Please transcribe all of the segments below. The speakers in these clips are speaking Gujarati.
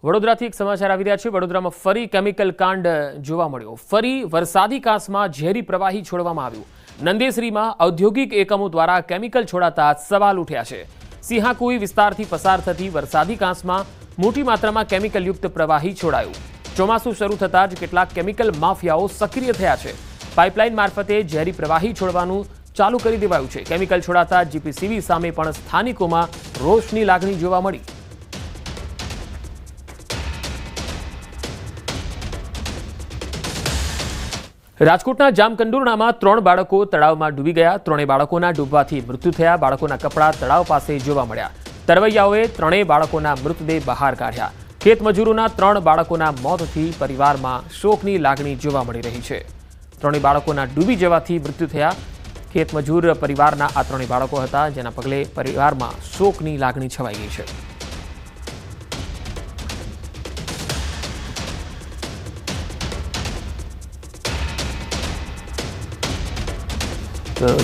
વડોદરાથી એક સમાચાર આવી રહ્યા છે। વડોદરામાં ફરી કેમિકલ કાંડ જોવા મળ્યો। ફરી વરસાદી કાંસમાં ઝેરી પ્રવાહી છોડવામાં આવ્યું। નંદેસરીમાં ઔદ્યોગિક એકમો દ્વારા કેમિકલ છોડાતા સવાલ ઉઠ્યા છે। સિંહાકુઈ વિસ્તારથી પસાર થતી વરસાદી કાંસમાં મોટી માત્રામાં કેમિકલયુક્ત પ્રવાહી છોડાયું। ચોમાસું શરૂ થતાં જ કેટલાક કેમિકલ માફિયાઓ સક્રિય થયા છે। પાઇપલાઇન મારફતે ઝેરી પ્રવાહી છોડવાનું ચાલુ કરી દેવાયું છે। કેમિકલ છોડાતા જીપીસીબી સામે પણ સ્થાનિકોમાં રોષની લાગણી જોવા મળી। રાજકોટના જામકંડોરણામાં 3 બાળકો તળાવમાં ડૂબી ગયા। 3 બાળકોના ડૂબવાથી મૃત્યુ થયા। બાળકોના કપડાં તળાવ પાસે જોવા મળ્યા। તરવૈયાઓએ 3 બાળકોના મૃતદેહ બહાર કાઢ્યા। ખેતમજૂરોના 3 બાળકોના મોતથી પરિવારમાં શોકની લાગણી જોવા મળી રહી છે। 3 બાળકોના ડૂબી જવાથી મૃત્યુ થયા। ખેતમજૂર પરિવારના આ 3 બાળકો હતા, જેના પગલે પરિવારમાં શોકની લાગણી છવાઈ ગઈ છે।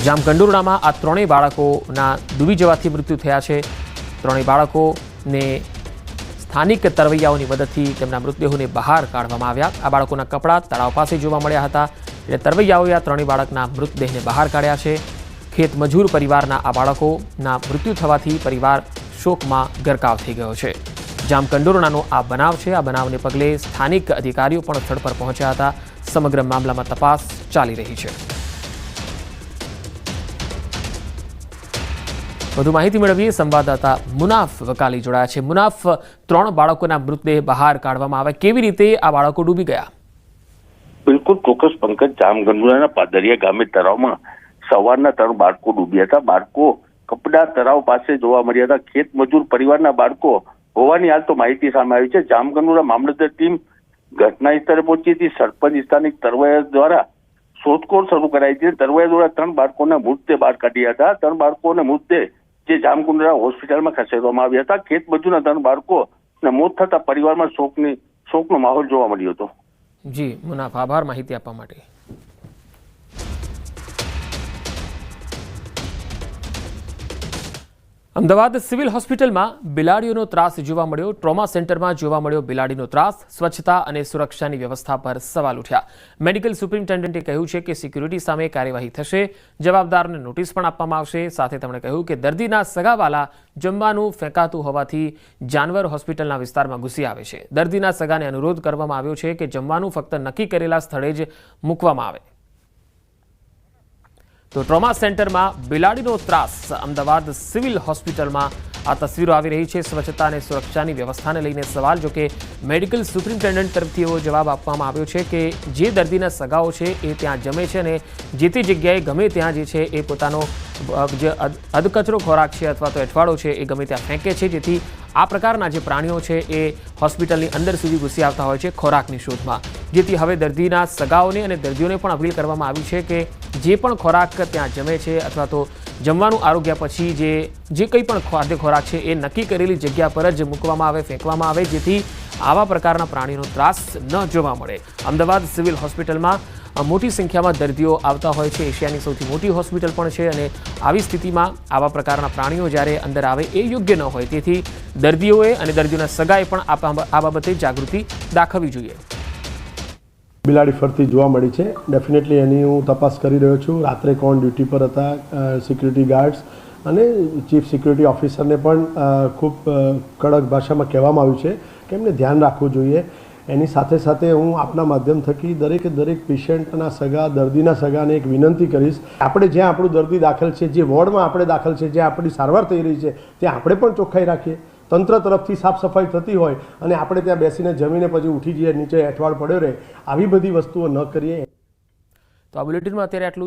જામકંડોરણામાં આ 3 બાળકોના ડૂબી જવાથી મૃત્યુ થયા છે। 3 બાળકોને સ્થાનિક તરવૈયાઓની મદદથી તેમના મૃતદેહોને બહાર કાઢવામાં આવ્યા। આ બાળકોના કપડાં તળાવ પાસે જોવા મળ્યા હતા, એટલે તરવૈયાઓએ આ 3 બાળકના મૃતદેહને બહાર કાઢ્યા છે। ખેતમજૂર પરિવારના આ બાળકોના મૃત્યુ થવાથી પરિવાર શોકમાં ગરકાવ થઈ ગયો છે। જામકંડોરણાનો આ બનાવ છે। આ બનાવને પગલે સ્થાનિક અધિકારીઓ પણ સ્થળ પર પહોંચ્યા હતા। સમગ્ર મામલામાં તપાસ ચાલી રહી છે। વધુ માહિતી મેળવીએ સંવાદદાતા મુનાફ વકાલી જોડાયા છે। મુનાફ, 3 બાળકોના મૃતદેહ બહાર કાઢવામાં આવ્યા, કેવી રીતે આ બાળકો ડૂબી ગયા? બિલકુલ ચોક્કસ પંકજ, જામગંડોરણાના પાદરિયા ગામે તળાવમાં સવારના 3 બાળકો ડૂબ્યા હતા। બાળકો કપડા તળાવ પાસે જોવા મળ્યા હતા। ખેતમજૂર પરિવારના બાળકો હોવાની હાલ તો માહિતી સામે આવી છે। જામગંડોરણા મામલતદાર ટીમ ઘટના સ્થળે પહોંચી હતી। સરપંચ સ્થાનિક તરવૈયા દ્વારા શોધખોળ શરૂ કરાઈ છે। તરવૈયા દ્વારા 3 બાળકોના મૃતદેહ બહાર કાઢ્યા હતા। 3 બાળકોના મૃતદેહ જે જામકંડોરણા હોસ્પિટલમાં ખસેડવામાં આવ્યા હતા। ખેતમજૂરના 3 બાળકોના મોત થતા પરિવારમાં શોકનો માહોલ જોવા મળ્યો હતો। જી મુનાફ, આભાર માહિતી આપવા માટે। અમદાવાદ સિવિલ હોસ્પિટલમાં બિલાડીઓનો ત્રાસ જોવા મળ્યો। ટ્રોમા સેન્ટરમાં જોવા મળ્યો બિલાડીનો ત્રાસ। સ્વચ્છતા અને સુરક્ષાની વ્યવસ્થા પર સવાલ ઉઠ્યા। મેડિકલ સુપ્રિન્ટેન્ડન્ટે કહ્યું છે કે સિક્યુરિટી સામે કાર્યવાહી થશે, જવાબદારને નોટિસ પણ આપવામાં આવશે। સાથે તેમણે કહ્યું કે દર્દીના સગાવાલા જમવાનું ફેંકાતું હોવાથી જાનવર હોસ્પિટલના વિસ્તારમાં ઘૂસી આવે છે। દર્દીના સગાને અનુરોધ કરવામાં આવ્યો છે કે જમવાનું ફક્ત નક્કી કરેલા સ્થળે જ મૂકવામાં આવે। તો ટ્રોમા સેન્ટરમાં બિલાડીનો ત્રાસ, અમદાવાદ સિવિલ હોસ્પિટલમાં આ તસવીરો આવી રહી છે। સ્વચ્છતા અને સુરક્ષાની વ્યવસ્થાને લઈને સવાલ, જો કે મેડિકલ સુપ્રિન્ટેન્ડન્ટ તરફથી એવો જવાબ આપવામાં આવ્યો છે કે જે દર્દીના સગાઓ છે એ ત્યાં જમે છે અને જે તે જગ્યાએ ગમે ત્યાં જે છે એ પોતાનો જે અધકચરો ખોરાક છે અથવા તો એઠવાડો છે એ ગમે ત્યાં ફેંકે છે, જેથી આ પ્રકારના જે પ્રાણીઓ છે એ હોસ્પિટલની અંદર સુધી ઘૂસી આવતા હોય છે ખોરાકની શોધમાં। જેથી હવે દર્દીના સગાઓને અને દર્દીઓને પણ અપીલ કરવામાં આવી છે કે જે પણ ખોરાક ત્યાં જમે છે અથવા તો જમવાનું આરોગ્યા પછી જે કંઈ પણ ખાદ્ય ખોરાક છે એ નક્કી કરેલી જગ્યા પર જ મૂકવામાં આવે, ફેંકવામાં આવે, જેથી આવા પ્રકારના પ્રાણીનો ત્રાસ ન જોવા મળે। અમદાવાદ સિવિલ હોસ્પિટલમાં મોટી સંખ્યામાં દર્દીઓ આવતા હોય છે। એશિયાની સૌથી મોટી હોસ્પિટલ પણ છે અને આવી સ્થિતિમાં આવા પ્રકારના પ્રાણીઓ જ્યારે અંદર આવે એ યોગ્ય ન હોય, તેથી દર્દીઓએ અને દર્દીઓના સગાએ પણ આ બાબતે જાગૃતિ દાખવવી જોઈએ। બિલાડી ફરતી જોવા મળી છે। ડેફિનેટલી એની હું તપાસ કરી રહ્યો છું। રાત્રે કોણ ડ્યુટી પર હતા, સિક્યુરિટી ગાર્ડ્સ અને ચીફ સિક્યુરિટી ઓફિસરને પણ ખૂબ કડક ભાષામાં કહેવામાં આવ્યું છે કે એમને ધ્યાન રાખવું જોઈએ। એની સાથે સાથે હું આપના માધ્યમ થકી દરેક પેશન્ટના સગા, દર્દીના સગાને એક વિનંતી કરીશ, આપણે જ્યાં આપણું દર્દી દાખલ છે, જે વોર્ડમાં આપણે દાખલ છે, જ્યાં આપણી સારવાર થઈ રહી છે, ત્યાં આપણે પણ ચોખ્ખાઈ રાખીએ। તંત્ર તરફથી સાફ સફાઈ થતી હોય અને આપણે ત્યાં બેસીને જમીને પછી ઉઠી જઈએ, નીચે એઠવાડ પડ્યો રહે, આવી બધી વસ્તુઓ ન કરીએ। તો આ બુલેટિનમાં અત્યારે આટલું જ।